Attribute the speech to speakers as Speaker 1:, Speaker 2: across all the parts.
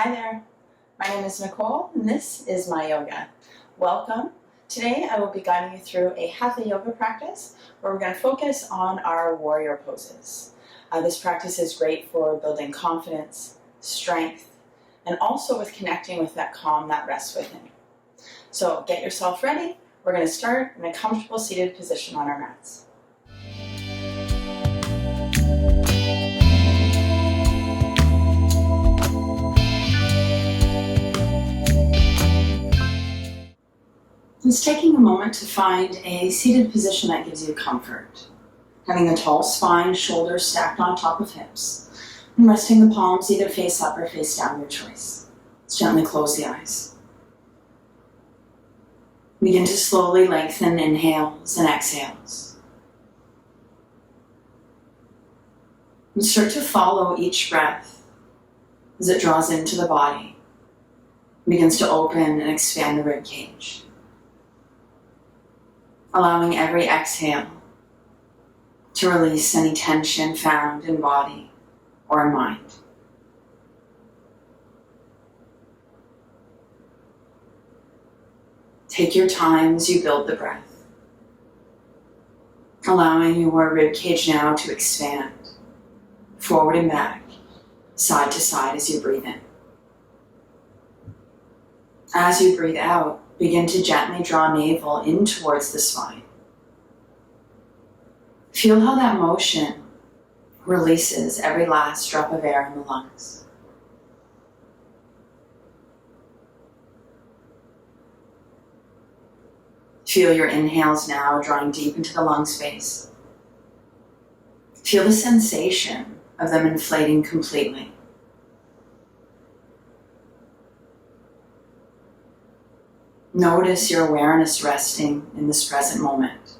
Speaker 1: Hi there, my name is Nicole and this is my yoga. Welcome. Today I will be guiding you through a Hatha yoga practice where we're going to focus on our warrior poses. This practice is great for building confidence, strength, and also with connecting with that calm that rests within. So get yourself ready. We're going to start in a comfortable seated position on our mats. It's taking a moment to find a seated position that gives you comfort. Having a tall spine, shoulders stacked on top of hips, and resting the palms either face up or face down, your choice. Let's gently close the eyes. Begin to slowly lengthen inhales and exhales. And start to follow each breath as it draws into the body, and begins to open and expand the rib cage. Allowing every exhale to release any tension found in body or in mind. Take your time as you build the breath, allowing your rib cage now to expand forward and back, side to side as you breathe in. As you breathe out, begin to gently draw navel in towards the spine. Feel how that motion releases every last drop of air in the lungs. Feel your inhales now drawing deep into the lung space. Feel the sensation of them inflating completely. Notice your awareness resting in this present moment.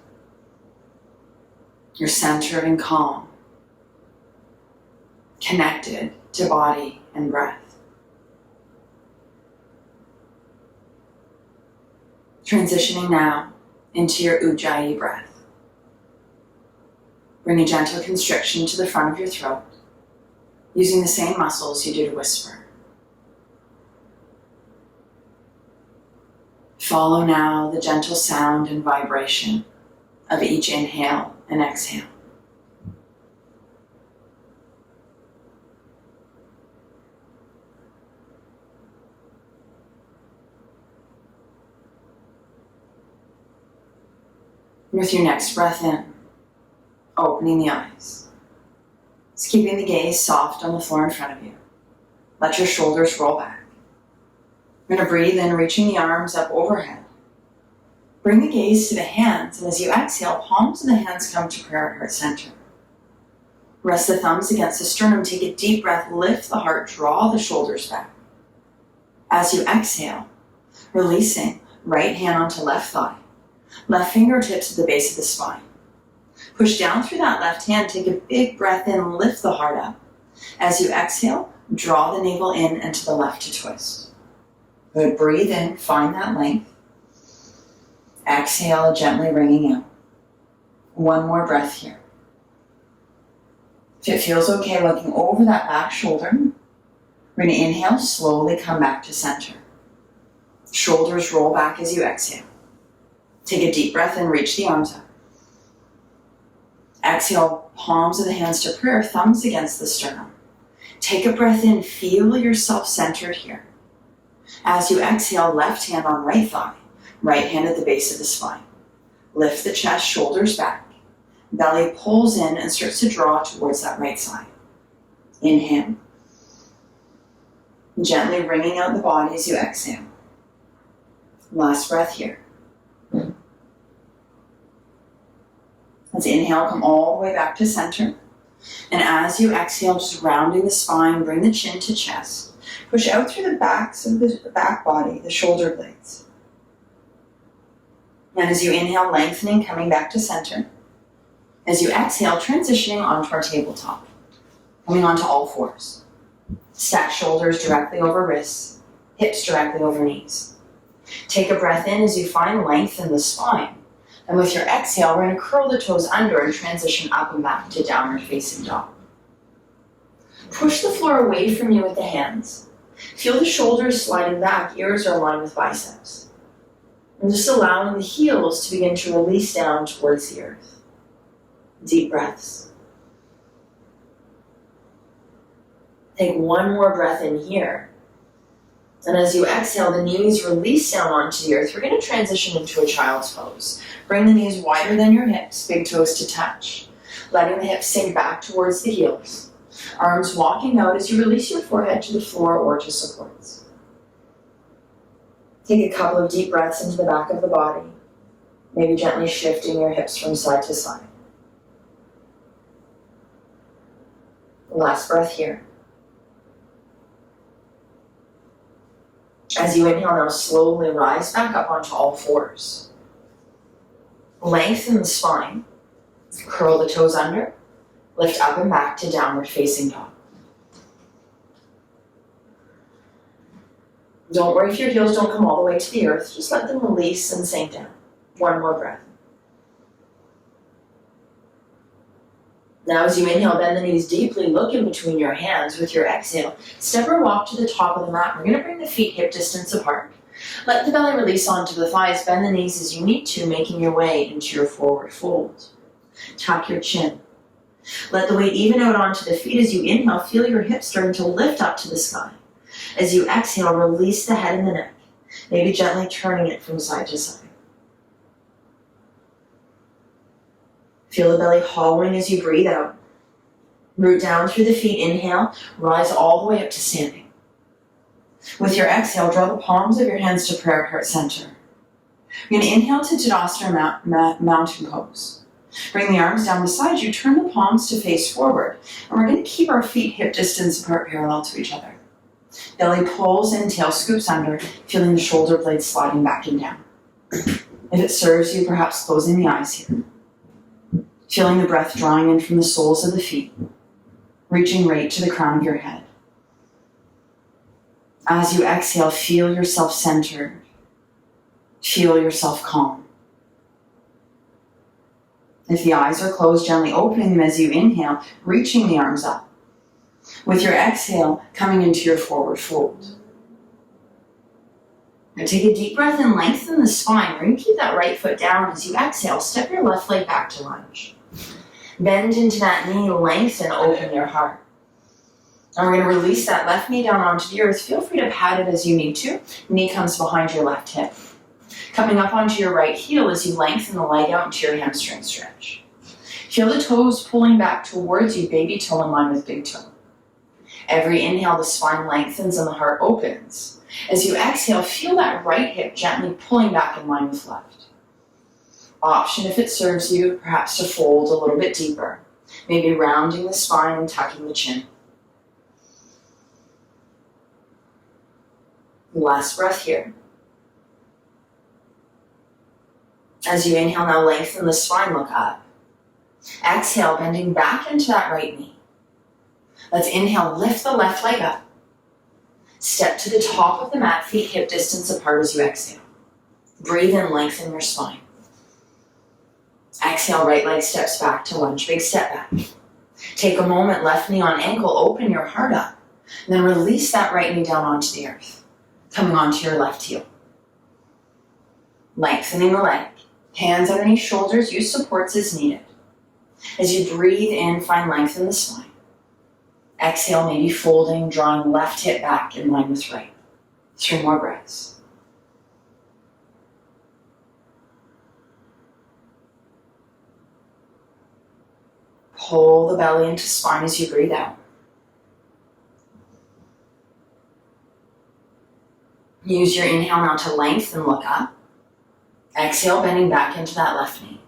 Speaker 1: You're centered and calm, connected to body and breath. Transitioning now into your Ujjayi breath. Bring a gentle constriction to the front of your throat, using the same muscles you do to whisper. Follow now the gentle sound and vibration of each inhale and exhale. With your next breath in, opening the eyes. Just keeping the gaze soft on the floor in front of you. Let your shoulders roll back. You're going to breathe in, reaching the arms up overhead. Bring the gaze to the hands, and as you exhale, palms of the hands come to prayer at heart center. Rest the thumbs against the sternum, take a deep breath, lift the heart, draw the shoulders back. As you exhale, releasing, right hand onto left thigh, left fingertips at the base of the spine. Push down through that left hand, take a big breath in, lift the heart up. As you exhale, draw the navel in and to the left to twist. Good, breathe in, find that length. Exhale, gently wringing out. One more breath here. If it feels okay, looking over that back shoulder, we're going to inhale, slowly come back to center. Shoulders roll back as you exhale. Take a deep breath and reach the arms up. Exhale, palms of the hands to prayer, thumbs against the sternum. Take a breath in, feel yourself centered here. As you exhale, left hand on right thigh, right hand at the base of the spine. Lift the chest, shoulders back. Belly pulls in and starts to draw towards that right side. Inhale. Gently wringing out the body as you exhale. Last breath here. Let's inhale, come all the way back to center. And as you exhale, just rounding the spine, bring the chin to chest. Push out through the backs of the back body, the shoulder blades. And as you inhale, lengthening, coming back to center. As you exhale, transitioning onto our tabletop, coming onto all fours. Stack shoulders directly over wrists, hips directly over knees. Take a breath in as you find length in the spine. And with your exhale, we're going to curl the toes under and transition up and back to downward facing dog. Push the floor away from you with the hands. Feel the shoulders sliding back, ears are aligned with biceps. And just allowing the heels to begin to release down towards the earth. Deep breaths. Take one more breath in here. And as you exhale, the knees release down onto the earth. We're going to transition into a child's pose. Bring the knees wider than your hips, big toes to touch. Letting the hips sink back towards the heels. Arms walking out as you release your forehead to the floor or to supports. Take a couple of deep breaths into the back of the body, maybe gently shifting your hips from side to side. Last breath here. As you inhale, now slowly rise back up onto all fours. Lengthen the spine, curl the toes under, lift up and back to downward facing dog. Don't worry if your heels don't come all the way to the earth, just let them release and sink down. One more breath. Now as you inhale, bend the knees deeply, look in between your hands. With your exhale, step or walk to the top of the mat. We're going to bring the feet hip distance apart. Let the belly release onto the thighs, bend the knees as you need to, making your way into your forward fold. Tuck your chin. Let the weight even out onto the feet as you inhale, feel your hips starting to lift up to the sky. As you exhale, release the head and the neck, maybe gently turning it from side to side. Feel the belly hollowing as you breathe out. Root down through the feet, inhale, rise all the way up to standing. With your exhale, draw the palms of your hands to prayer heart center. You're going to inhale to Tadasana mountain pose. Bring the arms down beside you, turn the palms to face forward, and we're going to keep our feet hip distance apart parallel to each other. Belly pulls in, tail scoops under, feeling the shoulder blades sliding back and down. If it serves you, perhaps closing the eyes here. Feeling the breath drawing in from the soles of the feet, reaching right to the crown of your head. As you exhale, feel yourself centered. Feel yourself calm. If the eyes are closed, gently opening them as you inhale, reaching the arms up. With your exhale, coming into your forward fold. Now take a deep breath and lengthen the spine. We're going to keep that right foot down as you exhale. Step your left leg back to lunge. Bend into that knee, lengthen, open your heart. Now we're going to release that left knee down onto the earth. Feel free to pat it as you need to. Knee comes behind your left hip. Coming up onto your right heel as you lengthen the leg out into your hamstring stretch. Feel the toes pulling back towards you, baby toe in line with big toe. Every inhale, the spine lengthens and the heart opens. As you exhale, feel that right hip gently pulling back in line with left. Option, if it serves you, perhaps to fold a little bit deeper, maybe rounding the spine and tucking the chin. Last breath here. As you inhale, now lengthen the spine, look up. Exhale, bending back into that right knee. Let's inhale, lift the left leg up. Step to the top of the mat, feet hip distance apart as you exhale. Breathe in, lengthen your spine. Exhale, right leg steps back to lunge, big step back. Take a moment, left knee on ankle, open your heart up. And then release that right knee down onto the earth, coming onto your left heel. Lengthening the leg, hands underneath shoulders, use supports as needed. As you breathe in, find length in the spine. Exhale, maybe folding, drawing left hip back in line with right. 3 more breaths. Pull the belly into spine as you breathe out. Use your inhale now to lengthen, look up. Exhale, bending back into that left knee.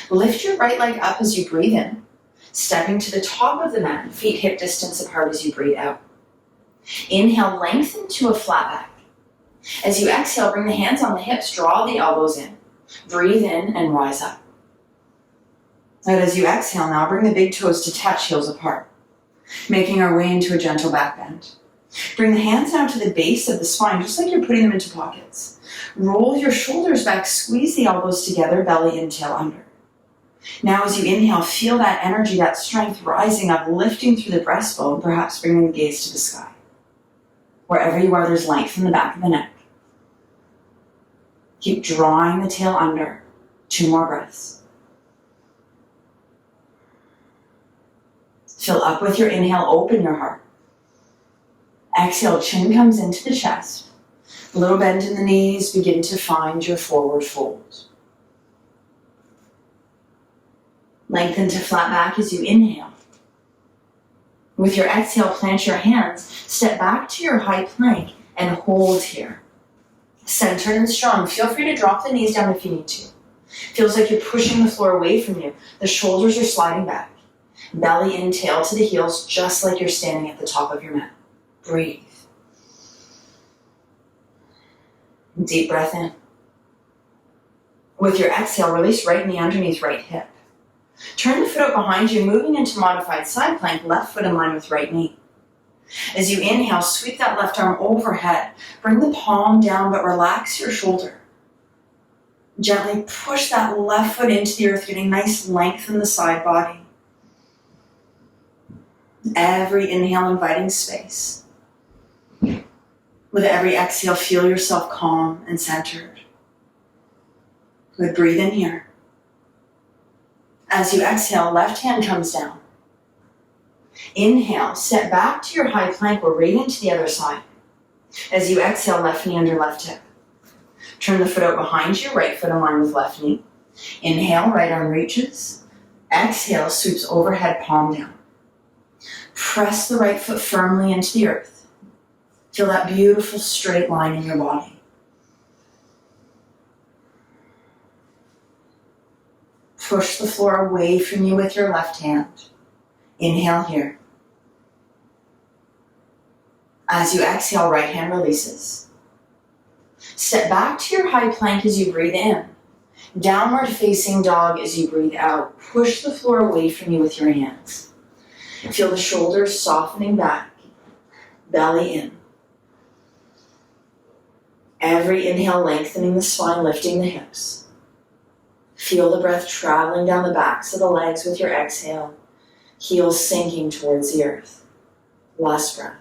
Speaker 1: Lift your right leg up as you breathe in, stepping to the top of the mat, feet hip distance apart as you breathe out. Inhale, lengthen to a flat back. As you exhale, bring the hands on the hips, draw the elbows in. Breathe in and rise up. And as you exhale now, bring the big toes to touch, heels apart, making our way into a gentle back bend. Bring the hands down to the base of the spine, just like you're putting them into pockets. Roll your shoulders back, squeeze the elbows together, belly in, tail under. Now as you inhale, feel that energy, that strength rising up, lifting through the breastbone, perhaps bringing the gaze to the sky. Wherever you are, there's length in the back of the neck. Keep drawing the tail under. 2 more breaths. Fill up with your inhale, open your heart. Exhale, chin comes into the chest. A little bend in the knees, begin to find your forward fold. Lengthen to flat back as you inhale. With your exhale, plant your hands, step back to your high plank, and hold here. Centered and strong. Feel free to drop the knees down if you need to. Feels like you're pushing the floor away from you. The shoulders are sliding back. Belly in, tail to the heels, just like you're standing at the top of your mat. Breathe. Deep breath in. With your exhale, release right knee underneath right hip. Turn the foot out behind you, moving into modified side plank, left foot in line with right knee. As you inhale, sweep that left arm overhead. Bring the palm down, but relax your shoulder. Gently push that left foot into the earth, getting nice length in the side body. Every inhale, inviting space. With every exhale, feel yourself calm and centered. Good, breathe in here. As you exhale, left hand comes down. Inhale, step back to your high plank or right into the other side. As you exhale, left knee under left hip. Turn the foot out behind you, right foot in line with left knee. Inhale, right arm reaches. Exhale, sweeps overhead, palm down. Press the right foot firmly into the earth. Feel that beautiful straight line in your body. Push the floor away from you with your left hand. Inhale here. As you exhale, right hand releases. Step back to your high plank as you breathe in. Downward facing dog as you breathe out. Push the floor away from you with your hands. Feel the shoulders softening back. Belly in. Every inhale lengthening the spine, lifting the hips. Feel the breath traveling down the backs of the legs with your exhale. Heels sinking towards the earth. Last breath.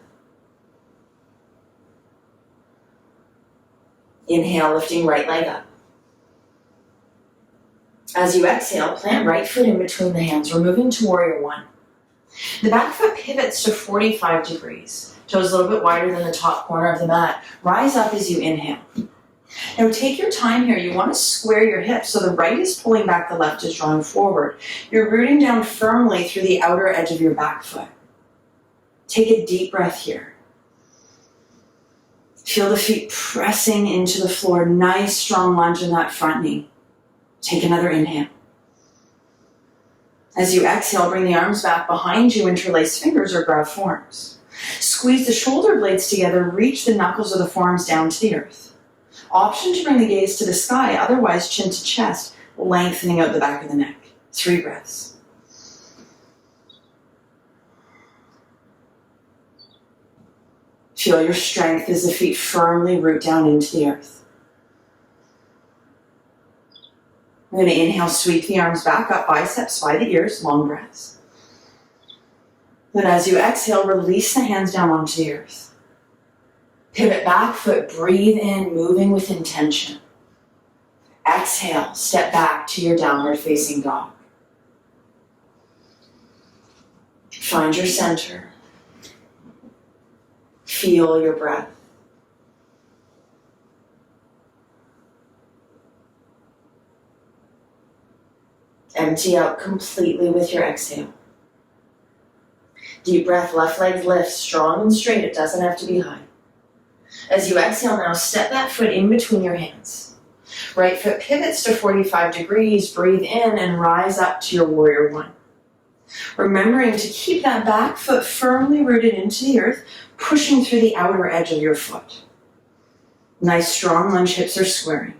Speaker 1: Inhale, lifting right leg up. As you exhale, plant right foot in between the hands. We're moving to warrior one. The back foot pivots to 45 degrees. Toes a little bit wider than the top corner of the mat. Rise up as you inhale. Now take your time here. You want to square your hips so the right is pulling back, the left is drawing forward. You're rooting down firmly through the outer edge of your back foot. Take a deep breath here. Feel the feet pressing into the floor. Nice strong lunge in that front knee. Take another inhale. As you exhale, bring the arms back behind you, interlace fingers or grab forearms. Squeeze the shoulder blades together, reach the knuckles of the forearms down to the earth. Option to bring the gaze to the sky, otherwise chin to chest, lengthening out the back of the neck. 3 breaths. Feel your strength as the feet firmly root down into the earth. We're going to inhale, sweep the arms back up, biceps by the ears, long breaths. Then as you exhale, release the hands down onto the earth. Pivot back foot, breathe in, moving with intention. Exhale, step back to your downward facing dog. Find your center. Feel your breath. Empty out completely with your exhale. Deep breath, left leg lifts, strong and straight. It doesn't have to be high. As you exhale now, step that foot in between your hands. Right foot pivots to 45 degrees. Breathe in and rise up to your warrior one. Remembering to keep that back foot firmly rooted into the earth, pushing through the outer edge of your foot. Nice strong lunge, hips are squaring.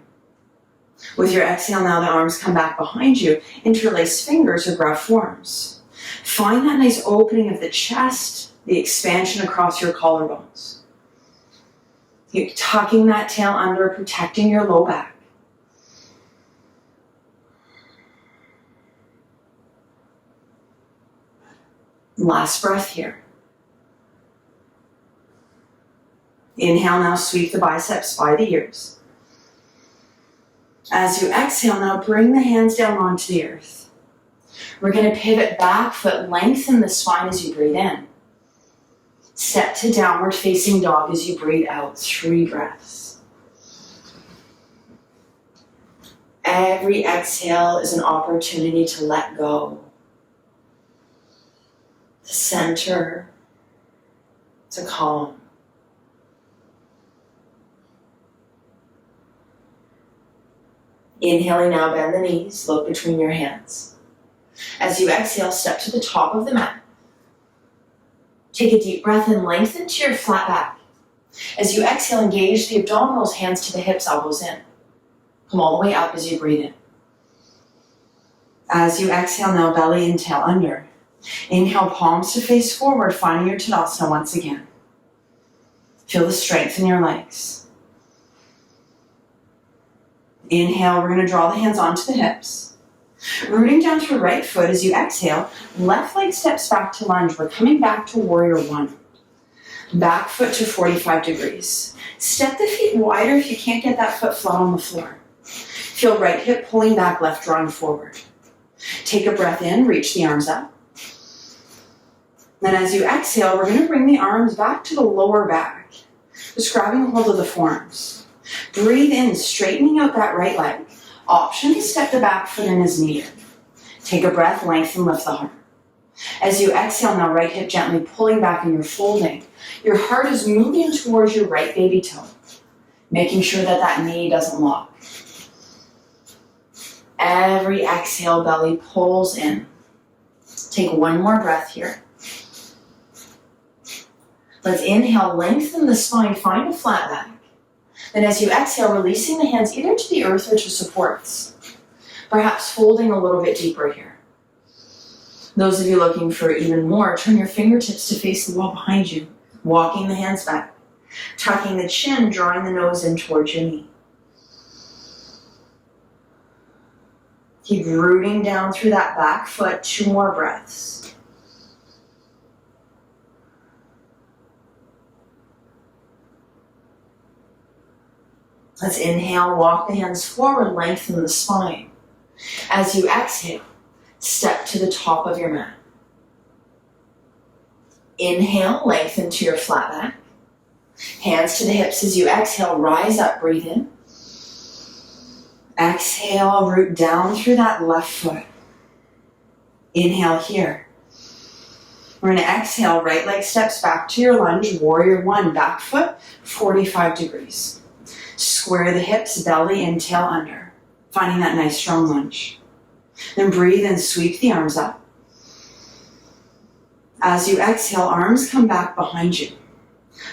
Speaker 1: With your exhale now, the arms come back behind you. Interlace fingers or grab forearms. Find that nice opening of the chest, the expansion across your collarbones. You're tucking that tail under, protecting your low back. Last breath here. Inhale now, sweep the biceps by the ears. As you exhale now, bring the hands down onto the earth. We're going to pivot back foot, lengthen the spine as you breathe in. Step to downward facing dog as you breathe out, 3 breaths. Every exhale is an opportunity to let go, to center, to calm. Inhaling now, bend the knees, look between your hands. As you exhale, step to the top of the mat. Take a deep breath and lengthen to your flat back. As you exhale, engage the abdominals, hands to the hips, elbows in. Come all the way up as you breathe in. As you exhale now, belly and tail under. Inhale, palms to face forward, finding your Tadasana once again. Feel the strength in your legs. Inhale, we're going to draw the hands onto the hips. Rooting down through right foot as you exhale, left leg steps back to lunge. We're coming back to warrior one. Back foot to 45 degrees. Step the feet wider if you can't get that foot flat on the floor. Feel right hip pulling back, left drawing forward. Take a breath in, reach the arms up. Then as you exhale, we're going to bring the arms back to the lower back. Just grabbing a hold of the forearms. Breathe in, straightening out that right leg. Option to step the back foot in as needed. Take a breath, lengthen, lift the heart. As you exhale now, right hip gently pulling back and you're folding. Your heart is moving towards your right baby toe, making sure that that knee doesn't lock. Every exhale, belly pulls in. Take one more breath here. Let's inhale, lengthen the spine, find a flat back. Then as you exhale, releasing the hands either to the earth or to supports. Perhaps folding a little bit deeper here. Those of you looking for even more, turn your fingertips to face the wall behind you, walking the hands back, tucking the chin, drawing the nose in towards your knee. Keep rooting down through that back foot, 2 more breaths. Let's inhale, walk the hands forward, lengthen the spine. As you exhale, step to the top of your mat. Inhale, lengthen to your flat back. Hands to the hips as you exhale, rise up, breathe in. Exhale, root down through that left foot. Inhale here. We're going to exhale, right leg steps back to your lunge, warrior one, back foot, 45 degrees. Square the hips, belly and tail under, finding that nice strong lunge. Then breathe and sweep the arms up. As you exhale, arms come back behind you.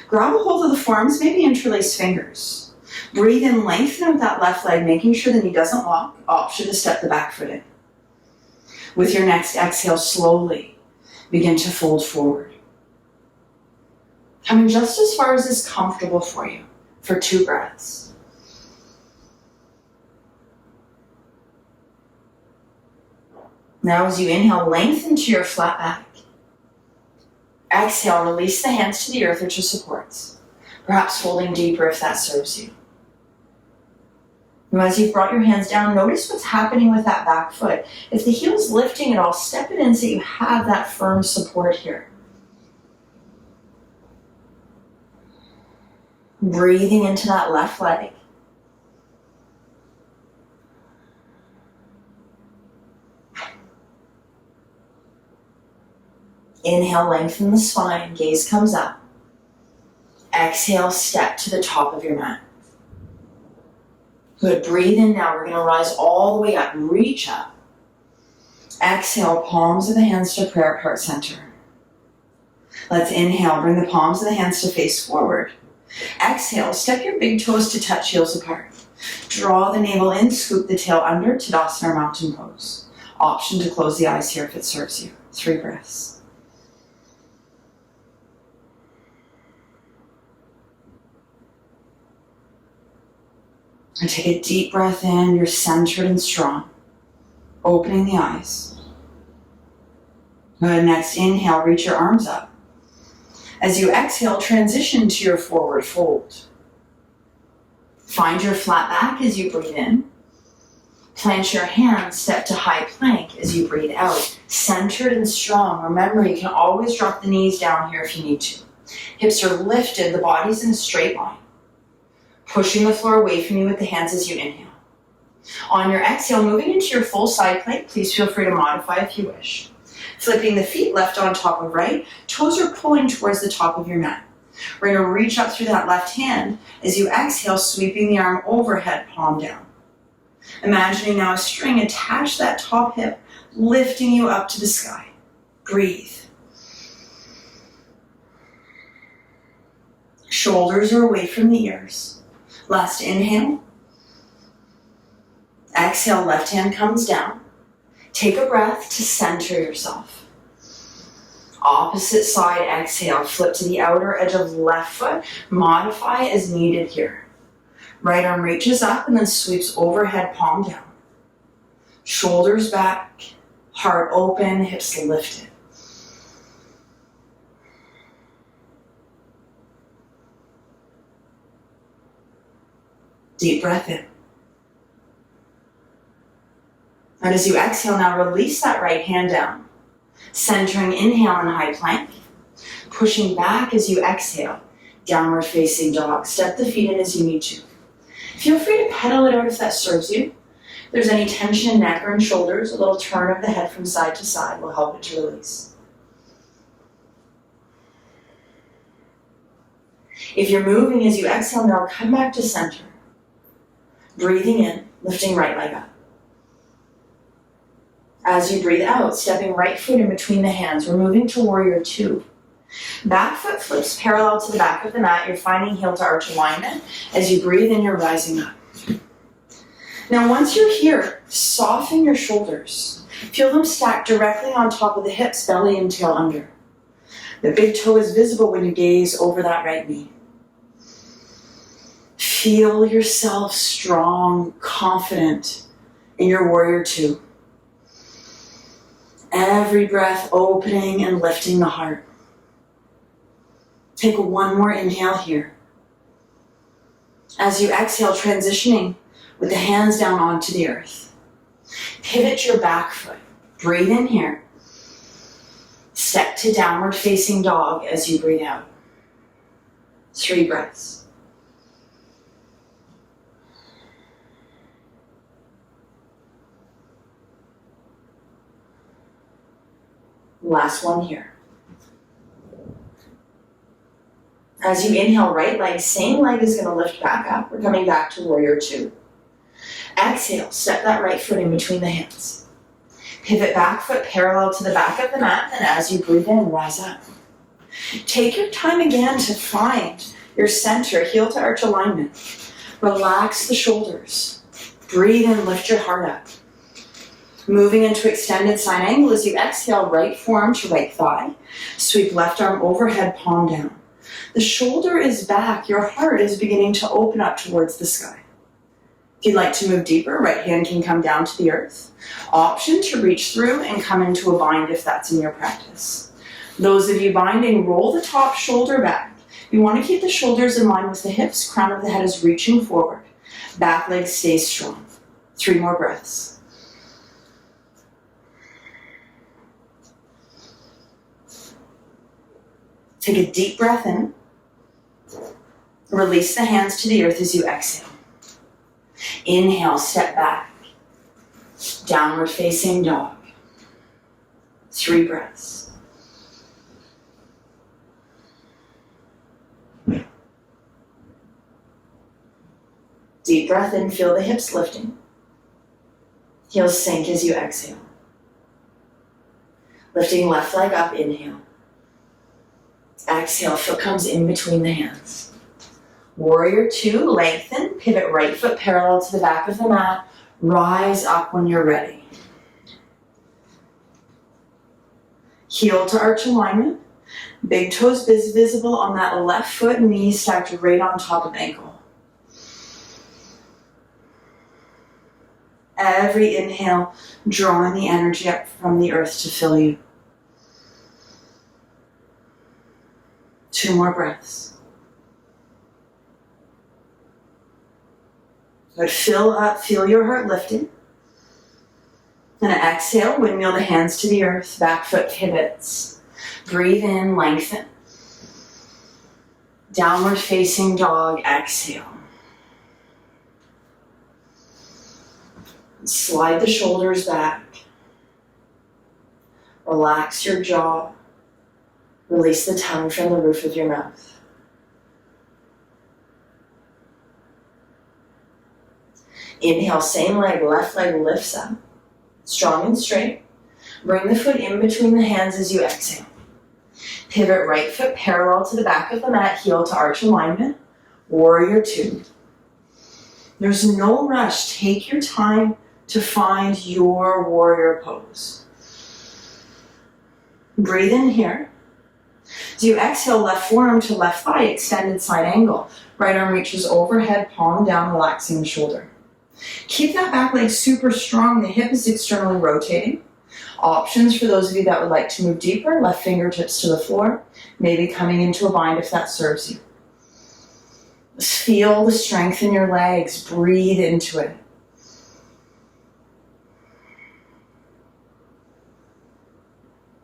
Speaker 1: Grab a hold of the forearms, maybe interlace fingers. Breathe in, lengthen out that left leg, making sure the knee doesn't lock. Option to step the back foot in. With your next exhale, slowly begin to fold forward. Coming just as far as is comfortable for you for 2 breaths. Now as you inhale, lengthen to your flat back. Exhale, release the hands to the earth or to supports, perhaps folding deeper if that serves you. Now as you've brought your hands down, notice what's happening with that back foot. If the heel is lifting at all, step it in so you have that firm support here. Breathing into that left leg. Inhale, lengthen the spine, gaze comes up. Exhale, step to the top of your mat. Good, breathe in now. We're going to rise all the way up, reach up. Exhale, palms of the hands to prayer at heart center. Let's inhale, bring the palms of the hands to face forward. Exhale, step your big toes to touch heels apart. Draw the navel in, scoop the tail under, Tadasana or mountain pose. Option to close the eyes here if it serves you. 3 breaths. And take a deep breath in, you're centered and strong. Opening the eyes. Good, next inhale, reach your arms up. As you exhale, transition to your forward fold. Find your flat back as you breathe in. Plant your hands, step to high plank as you breathe out. Centered and strong. Remember, you can always drop the knees down here if you need to. Hips are lifted, the body's in a straight line. Pushing the floor away from you with the hands as you inhale. On your exhale, moving into your full side plank, please feel free to modify if you wish. Flipping the feet left on top of right, toes are pulling towards the top of your mat. We're going to reach up through that left hand as you exhale, sweeping the arm overhead, palm down. Imagining now a string attached to that top hip, lifting you up to the sky. Breathe. Shoulders are away from the ears. Last inhale. Exhale, left hand comes down. Take a breath to center yourself. Opposite side, exhale, flip to the outer edge of left foot. Modify as needed here. Right arm reaches up and then sweeps overhead, palm down. Shoulders back, heart open, hips lifted. Deep breath in. And as you exhale, now release that right hand down. Centering, inhale in high plank. Pushing back as you exhale, downward facing dog. Step the feet in as you need to. Feel free to pedal it out if that serves you. If there's any tension in neck or in shoulders, a little turn of the head from side to side will help it to release. If you're moving as you exhale now, come back to center. Breathing in, lifting right leg up. As you breathe out, stepping right foot in between the hands, we're moving to warrior two. Back foot flips parallel to the back of the mat. You're finding heel to arch alignment. As you breathe in, you're rising up. Now, once you're here, soften your shoulders. Feel them stack directly on top of the hips, belly and tail under. The big toe is visible when you gaze over that right knee. Feel yourself strong, confident in your warrior two. Every breath opening and lifting the heart. Take one more inhale here. As you exhale, transitioning with the hands down onto the earth. Pivot your back foot. Breathe in here. Step to downward facing dog as you breathe out. 3 breaths. Last one here. As you inhale, right leg, same leg is going to lift back up. We're coming back to warrior two. Exhale, step that right foot in between the hands. Pivot back foot parallel to the back of the mat, and as you breathe in, rise up. Take your time again to find your center, heel to arch alignment. Relax the shoulders. Breathe in, lift your heart up. Moving into extended side angle as you exhale, right forearm to right thigh. Sweep left arm overhead, palm down. The shoulder is back. Your heart is beginning to open up towards the sky. If you'd like to move deeper, right hand can come down to the earth. Option to reach through and come into a bind if that's in your practice. Those of you binding, roll the top shoulder back. You want to keep the shoulders in line with the hips. Crown of the head is reaching forward. Back leg stays strong. 3 more breaths. Take a deep breath in. Release the hands to the earth as you exhale. Inhale, step back. Downward facing dog. 3 breaths. Deep breath in, feel the hips lifting. Heels sink as you exhale. Lifting left leg up, inhale. Exhale, foot comes in between the hands. Warrior two, lengthen, pivot right foot parallel to the back of the mat. Rise up when you're ready. Heel to arch alignment. Big toes visible on that left foot, knees stacked right on top of ankle. Every inhale, drawing the energy up from the earth to fill you. 2 more breaths. Good. Fill up, feel your heart lifting. And exhale, windmill the hands to the earth, back foot pivots. Breathe in, lengthen. Downward facing dog, exhale. Slide the shoulders back. Relax your jaw. Release the tongue from the roof of your mouth. Inhale, same leg, left leg lifts up. Strong and straight. Bring the foot in between the hands as you exhale. Pivot right foot parallel to the back of the mat, heel to arch alignment. Warrior 2. There's no rush. Take your time to find your warrior pose. Breathe in here. As you exhale, left forearm to left thigh, extended side angle. Right arm reaches overhead, palm down, relaxing the shoulder. Keep that back leg super strong. The hip is externally rotating. Options for those of you that would like to move deeper, left fingertips to the floor, maybe coming into a bind if that serves you. Just feel the strength in your legs. Breathe into it.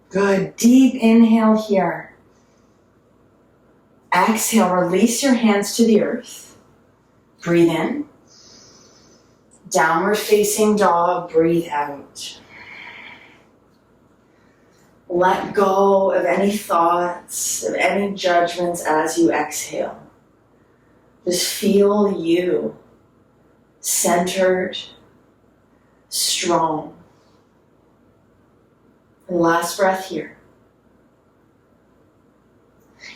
Speaker 1: Good. Deep inhale here. Exhale, release your hands to the earth. Breathe in. Downward facing dog, breathe out. Let go of any thoughts, of any judgments as you exhale. Just feel you, centered, strong. And last breath here.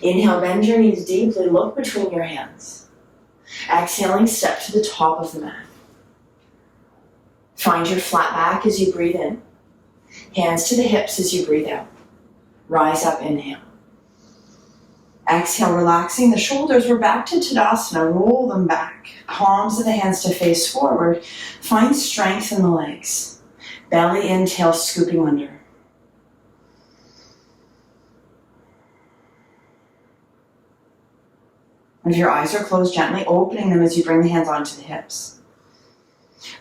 Speaker 1: Inhale, bend your knees deeply, look between your hands. Exhaling, step to the top of the mat. Find your flat back as you breathe in. Hands to the hips as you breathe out. Rise up, inhale. Exhale, relaxing the shoulders. We're back to Tadasana. Roll them back. Palms of the hands to face forward. Find strength in the legs. Belly in, tail scooping under. If your eyes are closed, gently opening them as you bring the hands onto the hips.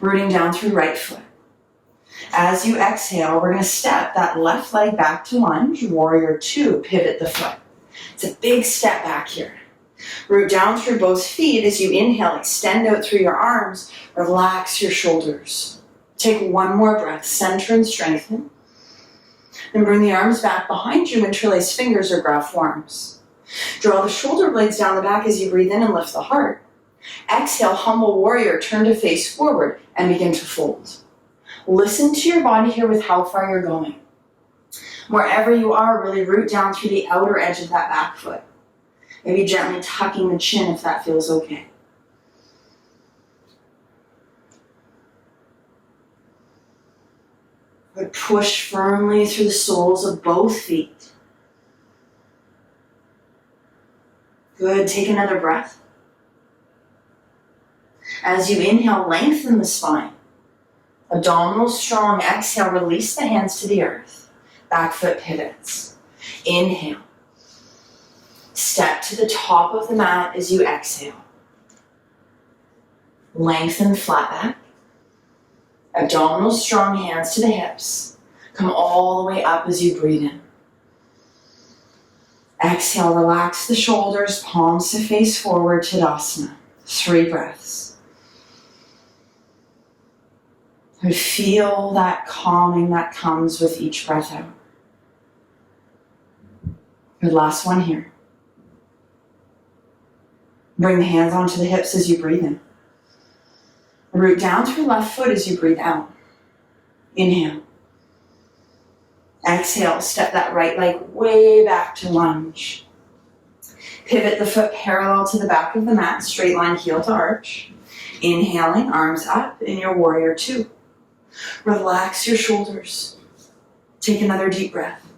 Speaker 1: Rooting down through right foot. As you exhale, we're going to step that left leg back to lunge, warrior 2, pivot the foot. It's a big step back here. Root down through both feet as you inhale, extend out through your arms, relax your shoulders. Take 1 more breath, center and strengthen. Then bring the arms back behind you, interlace fingers or grab forearms. Draw the shoulder blades down the back as you breathe in and lift the heart. Exhale, humble warrior, turn to face forward and begin to fold. Listen to your body here with how far you're going. Wherever you are, really root down through the outer edge of that back foot. Maybe gently tucking the chin if that feels okay. Good. Push firmly through the soles of both feet. Good. Take another breath. As you inhale, lengthen the spine. Abdominal strong. Exhale, release the hands to the earth. Back foot pivots. Inhale. Step to the top of the mat as you exhale. Lengthen flat back. Abdominal strong, hands to the hips. Come all the way up as you breathe in. Exhale, relax the shoulders, palms to face forward, Tadasana. 3 breaths. And feel that calming that comes with each breath out. Good, last one here. Bring the hands onto the hips as you breathe in. Root down through left foot as you breathe out. Inhale. Exhale, step that right leg way back to lunge. Pivot the foot parallel to the back of the mat, straight line heel to arch. Inhaling, arms up in your warrior 2. Relax your shoulders. Take another deep breath.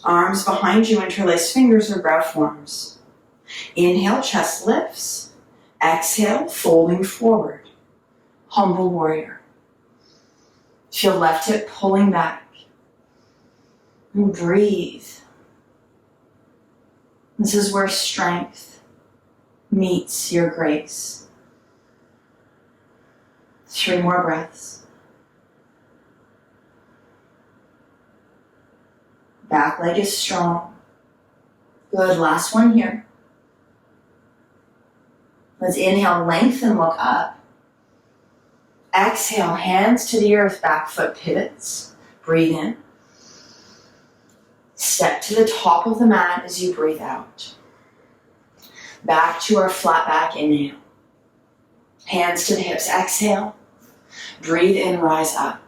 Speaker 1: Arms behind you, interlace fingers or grab forearms. Inhale, chest lifts. Exhale, folding forward. Humble warrior. Feel left hip pulling back. And breathe. This is where strength meets your grace. 3 more breaths. Back leg is strong. Good, last one here. Let's inhale, lengthen, look up. Exhale, hands to the earth, back foot pivots. Breathe in. Step to the top of the mat as you breathe out. Back to our flat back inhale. Hands to the hips, exhale. Breathe in, rise up.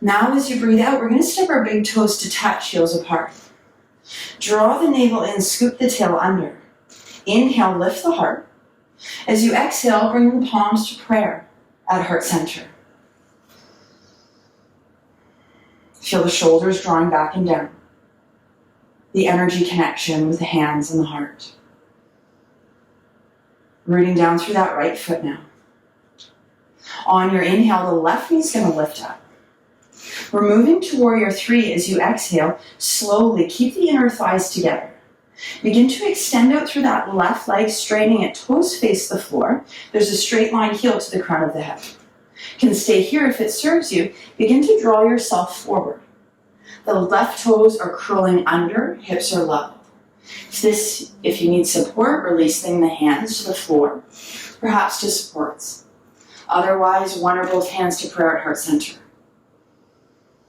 Speaker 1: Now as you breathe out, we're going to step our big toes to touch, heels apart. Draw the navel in, scoop the tail under. Inhale, lift the heart. As you exhale, bring the palms to prayer at heart center. Feel the shoulders drawing back and down. The energy connection with the hands and the heart. Rooting down through that right foot now. On your inhale, the left knee is going to lift up. We're moving to warrior 3 as you exhale. Slowly keep the inner thighs together. Begin to extend out through that left leg, straightening it, toes face the floor. There's a straight line heel to the crown of the head. Can stay here if it serves you. Begin to draw yourself forward. The left toes are curling under, hips are level. If you need support, releasing the hands to the floor, perhaps to supports. Otherwise, one or both hands to prayer at heart center.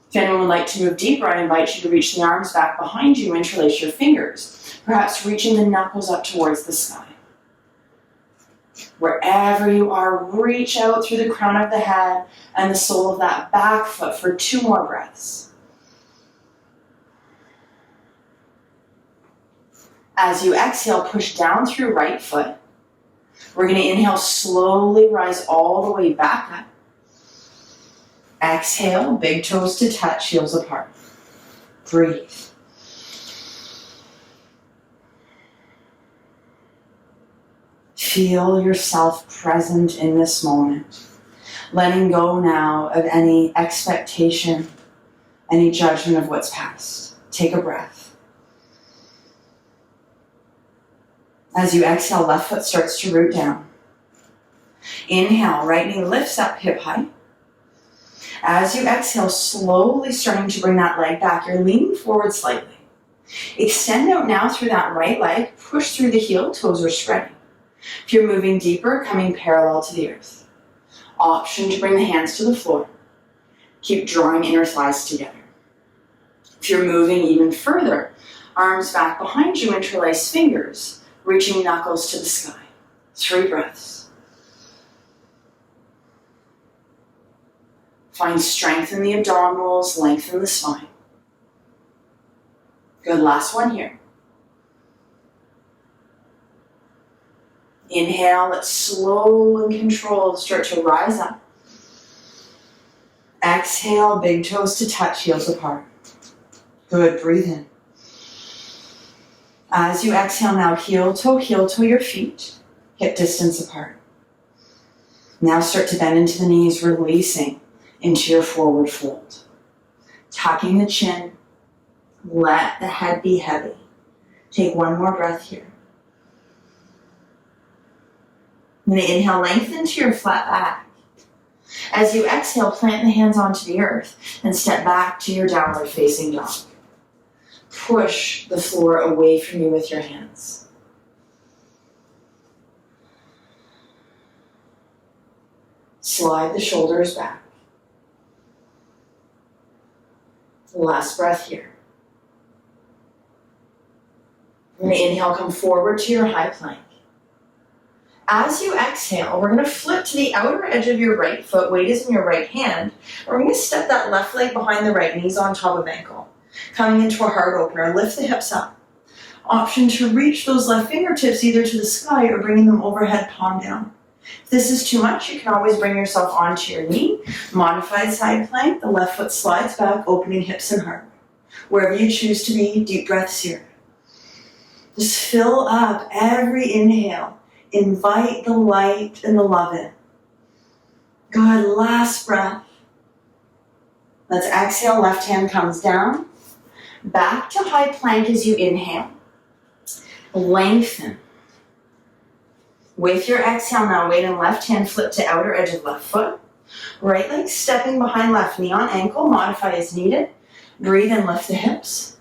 Speaker 1: If anyone would like to move deeper, I invite you to reach the arms back behind you, interlace your fingers, perhaps reaching the knuckles up towards the sky. Wherever you are, reach out through the crown of the head and the sole of that back foot for 2 more breaths. As you exhale, push down through right foot. We're going to inhale, slowly rise all the way back up. Exhale, big toes to touch, heels apart. Breathe. Feel yourself present in this moment. Letting go now of any expectation, any judgment of what's past. Take a breath. As you exhale, left foot starts to root down. Inhale, right knee lifts up hip height. As you exhale, slowly starting to bring that leg back, you're leaning forward slightly. Extend out now through that right leg, push through the heel, toes are spreading. If you're moving deeper, coming parallel to the earth. Option to bring the hands to the floor. Keep drawing inner thighs together. If you're moving even further, arms back behind you, interlace fingers, reaching knuckles to the sky. 3 breaths. Find strength in the abdominals, lengthen the spine. Good, last one here. Inhale, let's slow and controlled start to rise up. Exhale, big toes to touch, heels apart. Good, breathe in. As you exhale now, heel toe your feet, hip distance apart. Now start to bend into the knees, releasing into your forward fold. Tucking the chin, let the head be heavy. Take 1 more breath here. I'm going to inhale, lengthen to your flat back. As you exhale, plant the hands onto the earth and step back to your downward facing dog. Push the floor away from you with your hands. Slide the shoulders back. Last breath here. I'm going to inhale, come forward to your high plank. As you exhale, we're going to flip to the outer edge of your right foot, weight is in your right hand. We're going to step that left leg behind the right, knees on top of ankle. Coming into a heart opener, lift the hips up. Option to reach those left fingertips either to the sky or bringing them overhead, palm down. If this is too much, you can always bring yourself onto your knee. Modified side plank, the left foot slides back, opening hips and heart. Wherever you choose to be, deep breaths here. Just fill up every inhale. Invite the light and the love in. Good, last breath. Let's exhale, left hand comes down. Back to high plank as you inhale. Lengthen. With your exhale now, weight in left hand, flip to outer edge of left foot. Right leg stepping behind left knee on ankle, modify as needed. Breathe and lift the hips.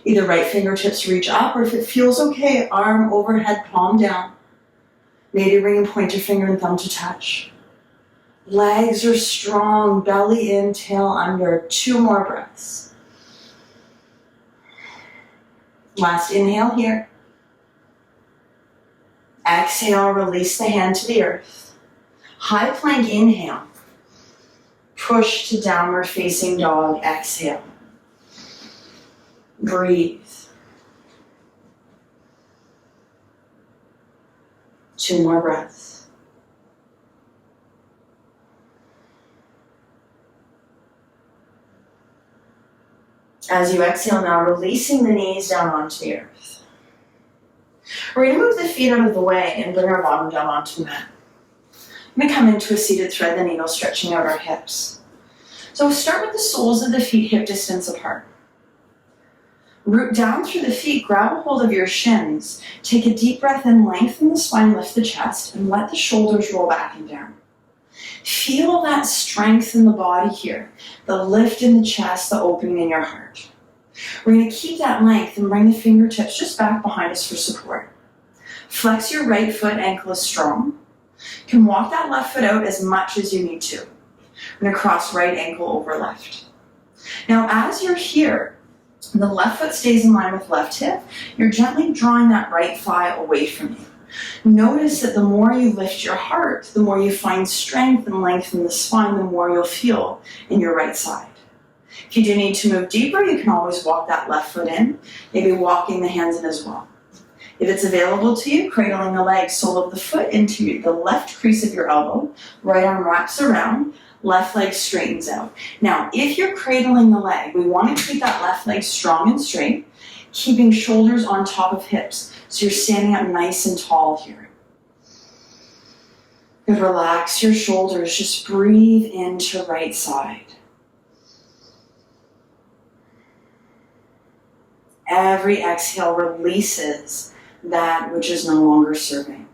Speaker 1: Either right fingertips reach up, or if it feels okay, arm overhead, palm down. Maybe bring pointer finger and thumb to touch. Legs are strong, belly in, tail under. 2 more breaths. Last inhale here. Exhale, release the hand to the earth. High plank inhale. Push to downward facing dog, exhale. Breathe. 2 more breaths. As you exhale now, releasing the knees down onto the earth. We're going to move the feet out of the way and bring our bottom down onto the mat. I'm going to come into a seated thread the needle, stretching out our hips. So we'll start with the soles of the feet hip distance apart. Root down through the feet, grab a hold of your shins. Take a deep breath in, lengthen the spine, lift the chest, and let the shoulders roll back and down. Feel that strength in the body here, the lift in the chest, the opening in your heart. We're going to keep that length and bring the fingertips just back behind us for support. Flex your right foot, ankle is strong. You can walk that left foot out as much as you need to. We're going to cross right ankle over left. Now as you're here, the left foot stays in line with left hip. You're gently drawing that right thigh away from you. Notice that the more you lift your heart, the more you find strength and length in the spine, the more you'll feel in your right side. If you do need to move deeper, you can always walk that left foot in, maybe walking the hands in as well. If it's available to you, cradling the leg, sole of the foot into the left crease of your elbow, right arm wraps around, left leg straightens out. Now, if you're cradling the leg, we want to keep that left leg strong and straight, keeping shoulders on top of hips, so you're standing up nice and tall here. Good, relax your shoulders, just breathe into right side. Every exhale releases that which is no longer serving.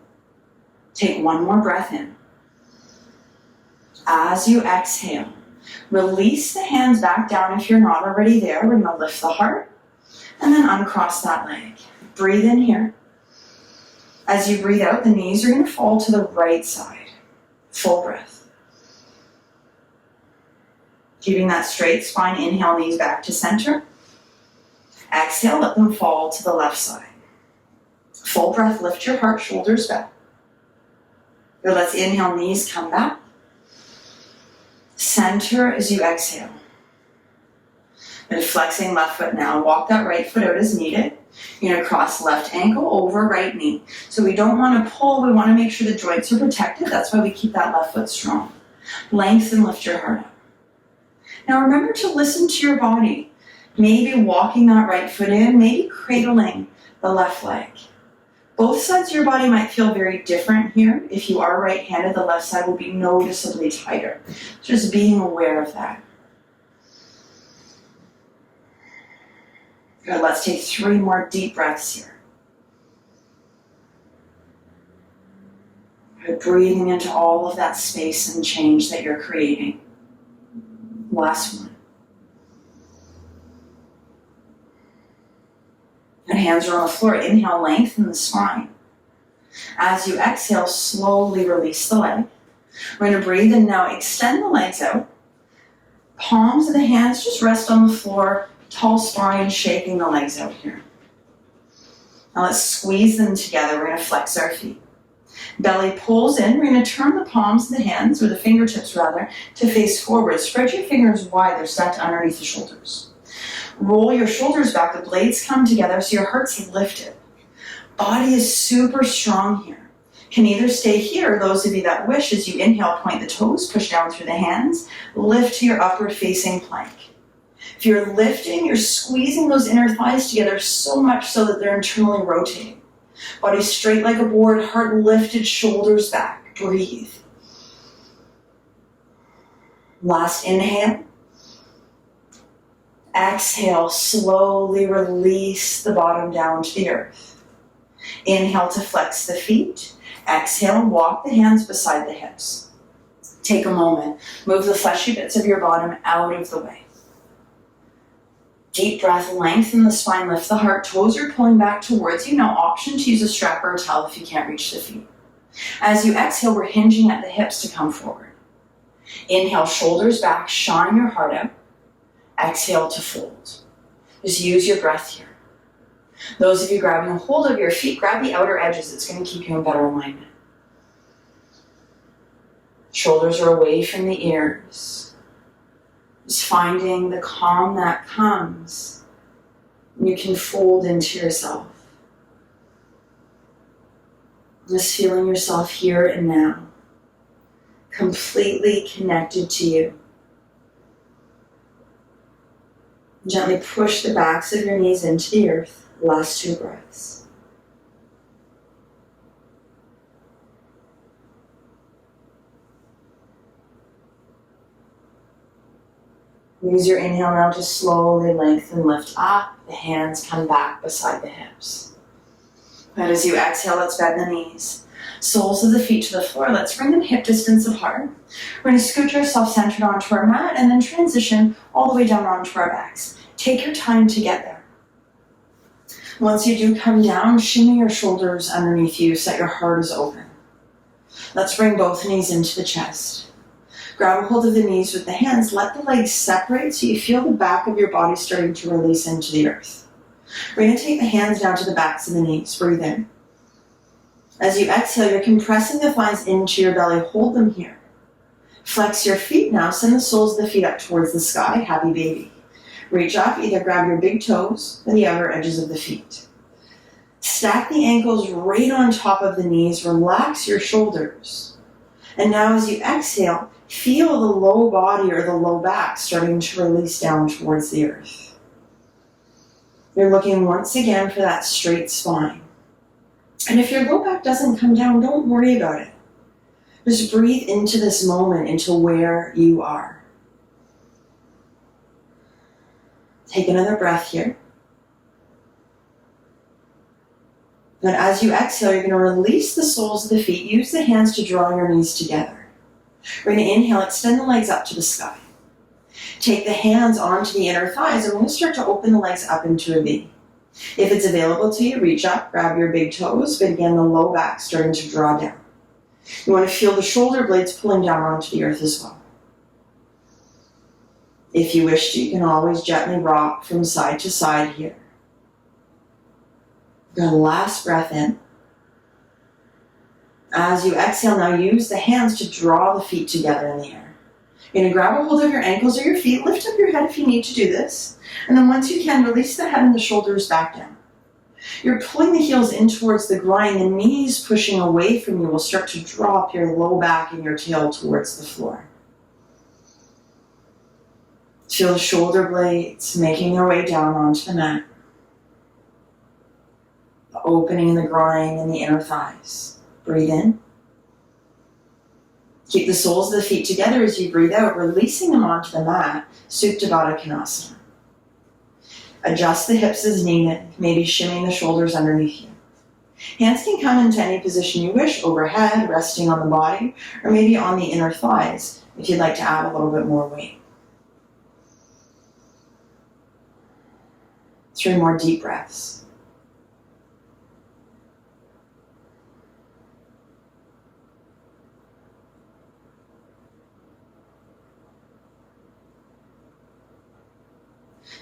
Speaker 1: Take 1 more breath in. As you exhale, release the hands back down if you're not already there. We're going to lift the heart and then uncross that leg. Breathe in here. As you breathe out, the knees are going to fall to the right side. Full breath. Keeping that straight spine, inhale, knees back to center. Exhale, let them fall to the left side. Full breath, lift your heart, shoulders back. Good, let's inhale, knees come back. Center as you exhale. And flexing left foot now. Walk that right foot out as needed. You're going to cross left ankle over right knee. So we don't want to pull, we want to make sure the joints are protected. That's why we keep that left foot strong. Lengthen, lift your heart up. Now remember to listen to your body. Maybe walking that right foot in, maybe cradling the left leg. Both sides of your body might feel very different here. If you are right-handed, the left side will be noticeably tighter. Just being aware of that. Good, let's take 3 more deep breaths here. Good, breathing into all of that space and change that you're creating. Last one. And hands are on the floor. Inhale, lengthen the spine. As you exhale, slowly release the leg. We're going to breathe in now. Extend the legs out. Palms of the hands just rest on the floor. Tall spine, shaking the legs out here. Now let's squeeze them together. We're going to flex our feet. Belly pulls in. We're going to turn the palms of the hands, or the fingertips rather, to face forward. Spread your fingers wide. They're stacked underneath the shoulders. Roll your shoulders back, the blades come together so your heart's lifted. Body is super strong here. Can either stay here, or those of you that wish, as you inhale, point the toes, push down through the hands, lift to your upward facing plank. If you're lifting, you're squeezing those inner thighs together so much so that they're internally rotating. Body straight like a board, heart lifted, shoulders back. Breathe. Last inhale. Exhale, slowly release the bottom down to the earth. Inhale to flex the feet. Exhale, walk the hands beside the hips. Take a moment. Move the fleshy bits of your bottom out of the way. Deep breath, lengthen the spine, lift the heart. Toes are pulling back towards you. Now option to use a strap or a towel if you can't reach the feet. As you exhale, we're hinging at the hips to come forward. Inhale, shoulders back, shine your heart out. Exhale to fold. Just use your breath here. Those of you grabbing a hold of your feet, grab the outer edges. It's going to keep you in better alignment. Shoulders are away from the ears. Just finding the calm that comes. You can fold into yourself. Just feeling yourself here and now. Completely connected to you. Gently push the backs of your knees into the earth. Last 2 breaths. Use your inhale now to slowly lengthen, lift up. The hands come back beside the hips. And as you exhale, let's bend the knees. Soles of the feet to the floor. Let's bring them hip distance apart. We're going to scoot ourselves centered onto our mat and then transition all the way down onto our backs. Take your time to get there. Once you do come down, shimmy your shoulders underneath you so that your heart is open. Let's bring both knees into the chest. Grab a hold of the knees with the hands. Let the legs separate so you feel the back of your body starting to release into the earth. We're going to take the hands down to the backs of the knees. Breathe in. As you exhale, you're compressing the thighs into your belly. Hold them here. Flex your feet now. Send the soles of the feet up towards the sky. Happy baby. Reach up, either grab your big toes or the outer edges of the feet. Stack the ankles right on top of the knees. Relax your shoulders. And now as you exhale, feel the low body or the low back starting to release down towards the earth. You're looking once again for that straight spine. And if your low back doesn't come down, don't worry about it. Just breathe into this moment, into where you are. Take another breath here. Then as you exhale, you're going to release the soles of the feet. Use the hands to draw your knees together. We're going to inhale, extend the legs up to the sky. Take the hands onto the inner thighs, and we're going to start to open the legs up into a V. If it's available to you, reach up, grab your big toes, but again, the low back starting to draw down. You want to feel the shoulder blades pulling down onto the earth as well. If you wish to, you can always gently rock from side to side here. Your last breath in. As you exhale, now use the hands to draw the feet together in the air. You're going to grab a hold of your ankles or your feet, lift up your head if you need to do this, and then once you can, release the head and the shoulders back down. You're pulling the heels in towards the groin, the knees pushing away from you will start to drop your low back and your tail towards the floor. Feel the shoulder blades making their way down onto the mat. The opening in the groin and the inner thighs. Breathe in. Keep the soles of the feet together as you breathe out, releasing them onto the mat, Supta Baddha Konasana. Adjust the hips as needed, maybe shimmying the shoulders underneath you. Hands can come into any position you wish, overhead, resting on the body, or maybe on the inner thighs if you'd like to add a little bit more weight. 3 more deep breaths.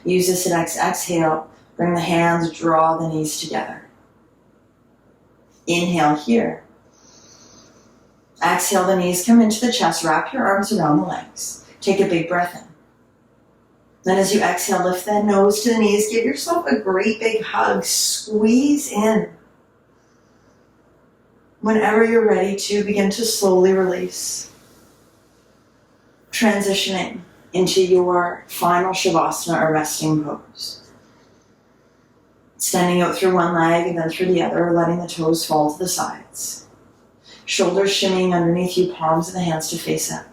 Speaker 1: Use this next exhale. Bring the hands, draw the knees together. Inhale here. Exhale, the knees come into the chest. Wrap your arms around the legs. Take a big breath in. Then as you exhale, lift that nose to the knees. Give yourself a great big hug. Squeeze in. Whenever you're ready to, begin to slowly release. Transitioning into your final Shavasana or resting pose. Standing out through one leg and then through the other, letting the toes fall to the sides. Shoulders shimmying underneath you, palms of the hands to face up.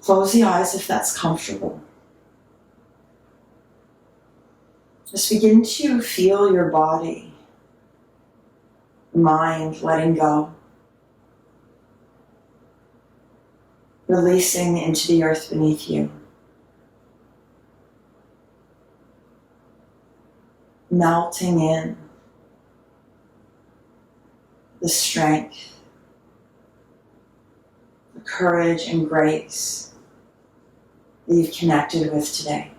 Speaker 1: Close the eyes if that's comfortable. Just begin to feel your body mind letting go, releasing into the earth beneath you, melting in the strength, the courage and grace that you've connected with today.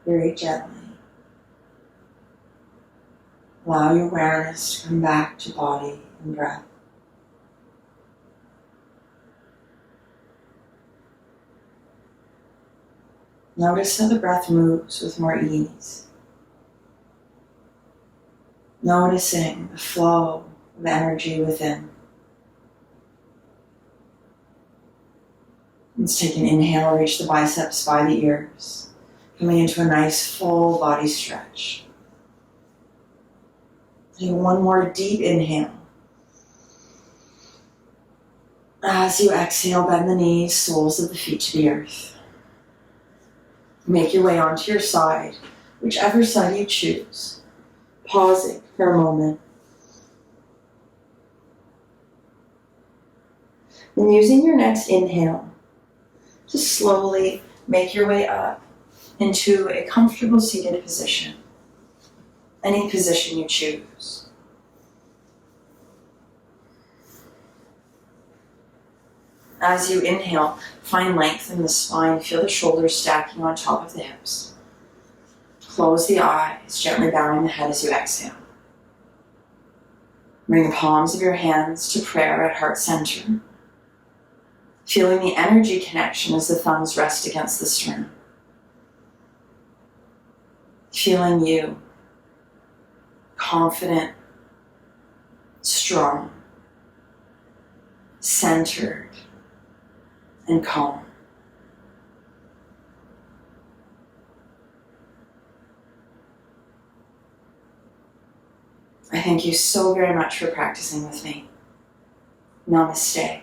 Speaker 1: Very gently, allow your awareness to come back to body and breath. Notice how the breath moves with more ease. Noticing the flow of energy within. Let's take an inhale, reach the biceps by the ears, coming into a nice full body stretch. Take one more deep inhale. As you exhale, bend the knees, soles of the feet to the earth. Make your way onto your side, whichever side you choose. Pausing for a moment. Then using your next inhale, just slowly make your way up into a comfortable seated position. Any position you choose. As you inhale, find length in the spine. Feel the shoulders stacking on top of the hips. Close the eyes, gently bowing the head as you exhale. Bring the palms of your hands to prayer at heart center. Feeling the energy connection as the thumbs rest against the sternum. Feeling you, confident, strong, centered, and calm. I thank you so very much for practicing with me. Namaste.